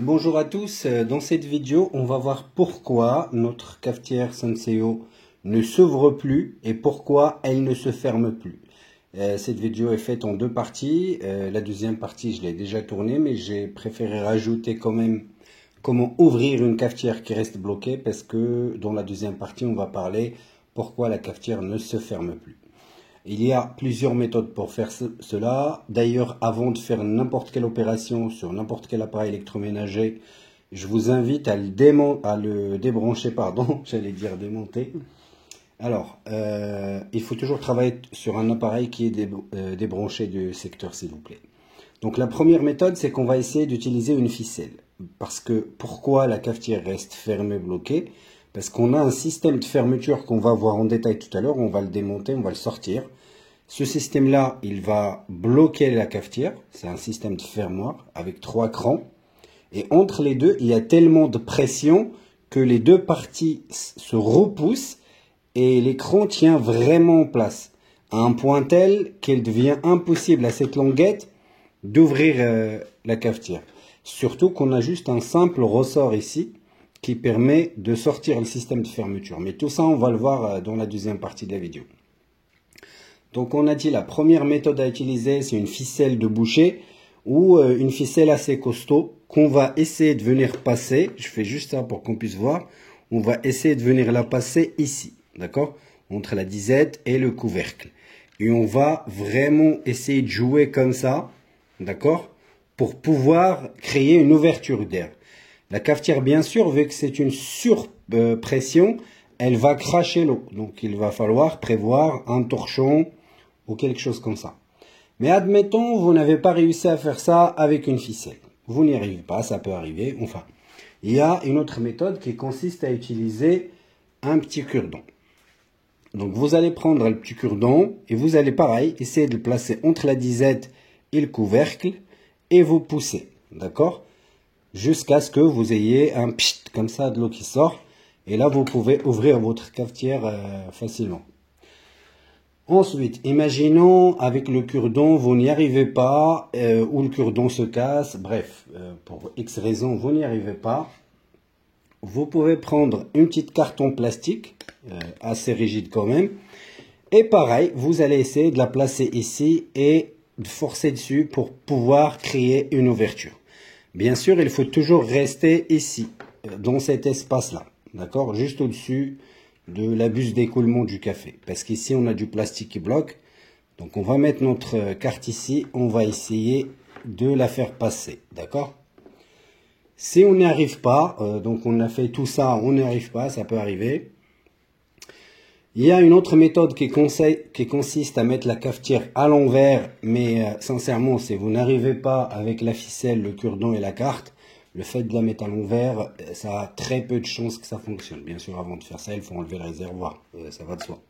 Bonjour à tous, dans cette vidéo on va voir pourquoi notre cafetière Senseo ne s'ouvre plus et pourquoi elle ne se ferme plus. Cette vidéo est faite en deux parties, la deuxième partie je l'ai déjà tournée mais j'ai préféré rajouter quand même comment ouvrir une cafetière qui reste bloquée parce que dans la deuxième partie on va parler pourquoi la cafetière ne se ferme plus. Il y a plusieurs méthodes pour faire cela. D'ailleurs, avant de faire n'importe quelle opération sur n'importe quel appareil électroménager, je vous invite à le débrancher, pardon, j'allais dire démonter. Alors, il faut toujours travailler sur un appareil qui est débranché du secteur, s'il vous plaît. Donc la première méthode, c'est qu'on va essayer d'utiliser une ficelle. Parce que pourquoi la cafetière reste fermée, bloquée? Parce qu'on a un système de fermeture qu'on va voir en détail tout à l'heure. On va le démonter, on va le sortir. Ce système-là, il va bloquer la cafetière. C'est un système de fermoir avec 3 crans. Et entre les deux, il y a tellement de pression que les deux parties se repoussent et l'écran tient vraiment en place. À un point tel qu'il devient impossible à cette languette d'ouvrir la cafetière. Surtout qu'on a juste un simple ressort ici qui permet de sortir le système de fermeture. Mais tout ça, on va le voir dans la deuxième partie de la vidéo. Donc on a dit la première méthode à utiliser, c'est une ficelle de boucher ou une ficelle assez costaud qu'on va essayer de venir passer. Je fais juste ça pour qu'on puisse voir. On va essayer de venir la passer ici, d'accord? Entre la disette et le couvercle. Et on va vraiment essayer de jouer comme ça, d'accord? Pour pouvoir créer une ouverture d'air. La cafetière, bien sûr, vu que c'est une surpression, elle va cracher l'eau. Donc, il va falloir prévoir un torchon ou quelque chose comme ça. Mais admettons, vous n'avez pas réussi à faire ça avec une ficelle. Vous n'y arrivez pas, ça peut arriver. Enfin, il y a une autre méthode qui consiste à utiliser un petit cure-dent. Donc, vous allez prendre le petit cure-dent et vous allez, pareil, essayer de le placer entre la disette et le couvercle et vous poussez. D'accord? Jusqu'à ce que vous ayez un pchit comme ça de l'eau qui sort. Et là, vous pouvez ouvrir votre cafetière facilement. Ensuite, imaginons avec le cure-dent, vous n'y arrivez pas, ou le cure-dent se casse. Bref, pour X raisons, vous n'y arrivez pas. Vous pouvez prendre une petite carton plastique, assez rigide quand même. Et pareil, vous allez essayer de la placer ici et de forcer dessus pour pouvoir créer une ouverture. Bien sûr, il faut toujours rester ici, dans cet espace-là, d'accord? Juste au-dessus de la buse d'écoulement du café. Parce qu'ici, on a du plastique qui bloque. Donc, on va mettre notre carte ici. On va essayer de la faire passer, d'accord? Si on n'y arrive pas, donc on a fait tout ça, on n'y arrive pas, ça peut arriver. Il y a une autre méthode qui consiste à mettre la cafetière à l'envers, mais sincèrement, si vous n'arrivez pas avec la ficelle, le cure-dent et la carte, le fait de la mettre à l'envers, ça a très peu de chances que ça fonctionne. Bien sûr, avant de faire ça, il faut enlever le réservoir, ça va de soi.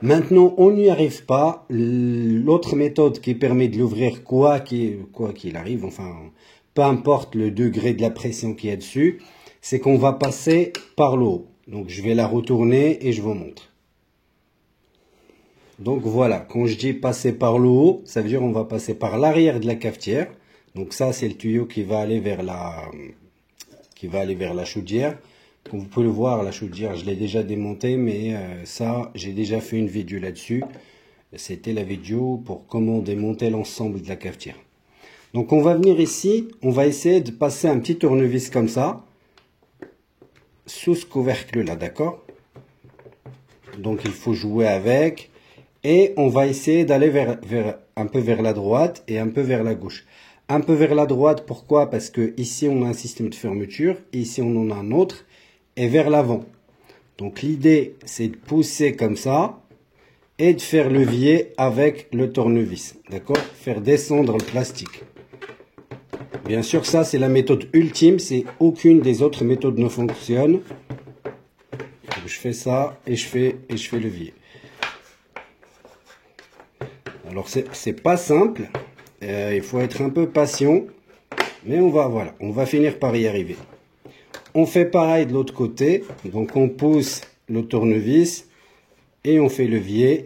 Maintenant, on n'y arrive pas. L'autre méthode qui permet de l'ouvrir, quoi qu'il arrive, enfin, peu importe le degré de la pression qu'il y a dessus, c'est qu'on va passer par le haut. Donc, je vais la retourner et je vous montre. Donc, voilà. Quand je dis passer par le haut, ça veut dire qu'on va passer par l'arrière de la cafetière. Donc, ça, c'est le tuyau qui va aller vers la chaudière. Comme vous pouvez le voir, la chaudière, je l'ai déjà démontée, mais ça, j'ai déjà fait une vidéo là-dessus. C'était la vidéo pour comment démonter l'ensemble de la cafetière. Donc, on va venir ici. On va essayer de passer un petit tournevis comme ça. Sous ce couvercle-là, d'accord? Donc, il faut jouer avec. Et on va essayer d'aller un peu vers la droite et un peu vers la gauche. Un peu vers la droite, pourquoi? Parce que ici, on a un système de fermeture. Ici, on en a un autre. Et vers l'avant. Donc, l'idée, c'est de pousser comme ça. Et de faire levier avec le tournevis. D'accord? Faire descendre le plastique. Bien sûr, ça, c'est la méthode ultime. C'est aucune des autres méthodes ne fonctionne. Donc, je fais ça et je fais levier. Alors, c'est pas simple. Il faut être un peu patient. Mais on va finir par y arriver. On fait pareil de l'autre côté. Donc, on pousse le tournevis et on fait levier.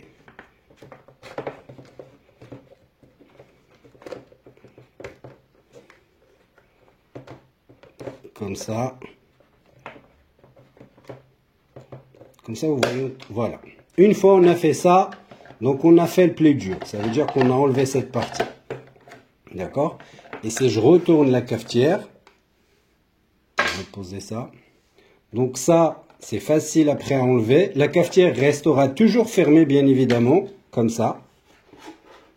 comme ça. Comme ça, vous voyez, voilà. Une fois on a fait ça, donc on a fait le plus dur. Ça veut dire qu'on a enlevé cette partie. D'accord? Et si je retourne la cafetière, je vais poser ça. Donc ça, c'est facile après à enlever. La cafetière restera toujours fermée, bien évidemment, comme ça.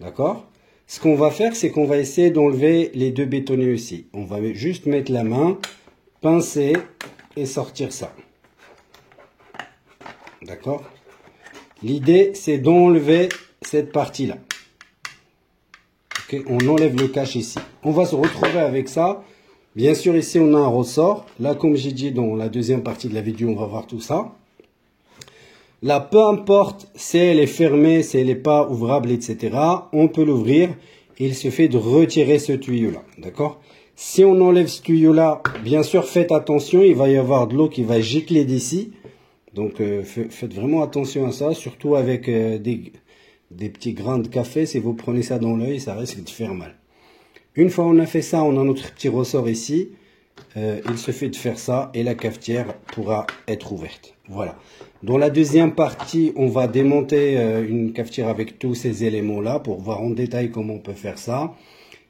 D'accord? Ce qu'on va faire, c'est qu'on va essayer d'enlever les deux bétonnets aussi. On va juste mettre la main, pincer et sortir ça. D'accord? L'idée, c'est d'enlever cette partie-là. Okay? On enlève le cache ici. On va se retrouver avec ça. Bien sûr, ici, on a un ressort. Là, comme j'ai dit dans la deuxième partie de la vidéo, on va voir tout ça. Là, peu importe si elle est fermée, si elle n'est pas ouvrable, etc. On peut l'ouvrir. Il suffit de retirer ce tuyau-là. D'accord? Si on enlève ce tuyau-là, bien sûr, faites attention. Il va y avoir de l'eau qui va gicler d'ici. Donc, faites vraiment attention à ça. Surtout avec des petits grains de café. Si vous prenez ça dans l'œil, ça risque de faire mal. Une fois on a fait ça, on a notre petit ressort ici. Il suffit de faire ça et la cafetière pourra être ouverte. Voilà. Dans la deuxième partie, on va démonter une cafetière avec tous ces éléments-là pour voir en détail comment on peut faire ça.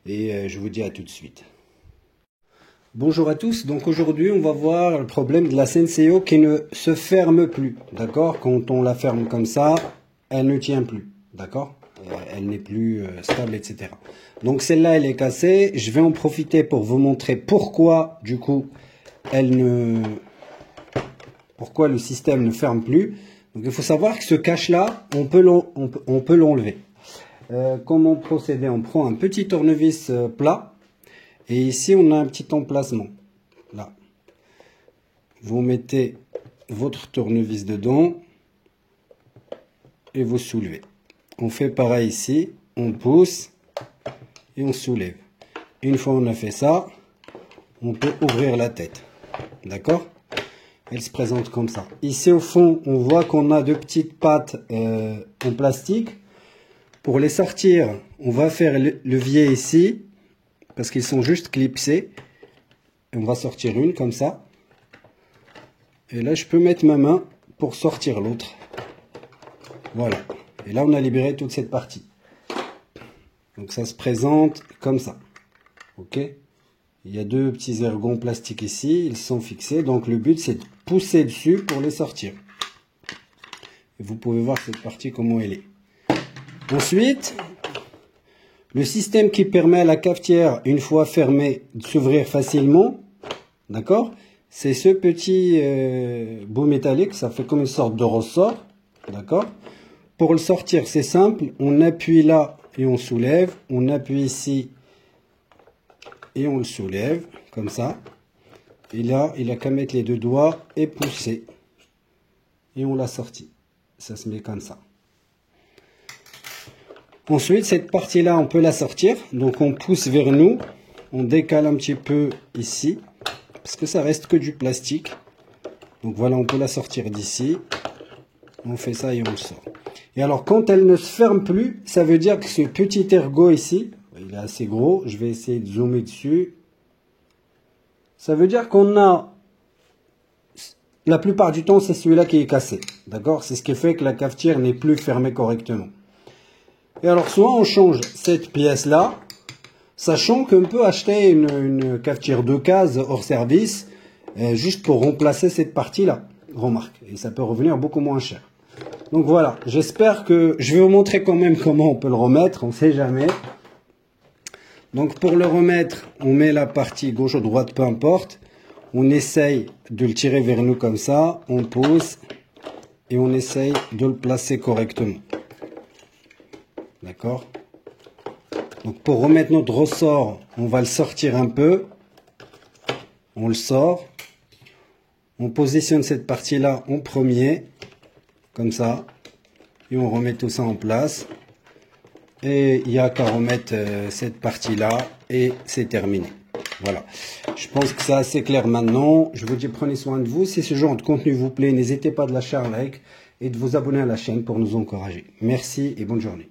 Et je vous dis à tout de suite. Bonjour à tous. Donc aujourd'hui, on va voir le problème de la Senseo qui ne se ferme plus. D'accord? Quand on la ferme comme ça, elle ne tient plus. D'accord? Elle n'est plus stable, etc. Donc celle-là, elle est cassée. Je vais en profiter pour vous montrer pourquoi, du coup, pourquoi le système ne ferme plus. Donc il faut savoir que ce cache-là, on peut l'enlever. Comment procéder? On prend un petit tournevis plat. Et ici, on a un petit emplacement. Là. Vous mettez votre tournevis dedans. Et vous soulevez. On fait pareil ici, on pousse et on soulève. Une fois on a fait ça, on peut ouvrir la tête. D'accord? Elle se présente comme ça. Ici au fond, on voit qu'on a deux petites pattes en plastique. Pour les sortir, on va faire le levier ici, parce qu'ils sont juste clipsés. On va sortir une comme ça. Et là, je peux mettre ma main pour sortir l'autre. Voilà. Et là, on a libéré toute cette partie. Donc, ça se présente comme ça. OK? Il y a deux petits ergons plastiques ici. Ils sont fixés. Donc, le but, c'est de pousser dessus pour les sortir. Et vous pouvez voir cette partie, comment elle est. Ensuite, le système qui permet à la cafetière, une fois fermée, de s'ouvrir facilement. D'accord? C'est ce petit bout métallique. Ça fait comme une sorte de ressort. D'accord? Pour le sortir, c'est simple. On appuie là et on soulève. On appuie ici et on le soulève, comme ça. Et là, il a qu'à mettre les deux doigts et pousser. Et on l'a sorti. Ça se met comme ça. Ensuite, cette partie-là, on peut la sortir. Donc, on pousse vers nous. On décale un petit peu ici. Parce que ça reste que du plastique. Donc, voilà, on peut la sortir d'ici. On fait ça et on le sort. Et alors, quand elle ne se ferme plus, ça veut dire que ce petit ergot ici, il est assez gros. Je vais essayer de zoomer dessus. Ça veut dire qu'on a... La plupart du temps, c'est celui-là qui est cassé. D'accord? C'est ce qui fait que la cafetière n'est plus fermée correctement. Et alors, soit on change cette pièce-là, sachant qu'on peut acheter une cafetière de case hors service, juste pour remplacer cette partie-là. Remarque. Et ça peut revenir beaucoup moins cher. Donc voilà, j'espère que... Je vais vous montrer quand même comment on peut le remettre, on ne sait jamais. Donc pour le remettre, on met la partie gauche ou droite, peu importe. On essaye de le tirer vers nous comme ça, on pousse et on essaye de le placer correctement. D'accord? Donc pour remettre notre ressort, on va le sortir un peu. On le sort. On positionne cette partie-là en premier. Comme ça, et on remet tout ça en place, et il n'y a qu'à remettre cette partie-là, et c'est terminé. Voilà, je pense que c'est assez clair maintenant. Je vous dis, prenez soin de vous. Si ce genre de contenu vous plaît, n'hésitez pas de lâcher un like, et de vous abonner à la chaîne pour nous encourager. Merci, et bonne journée.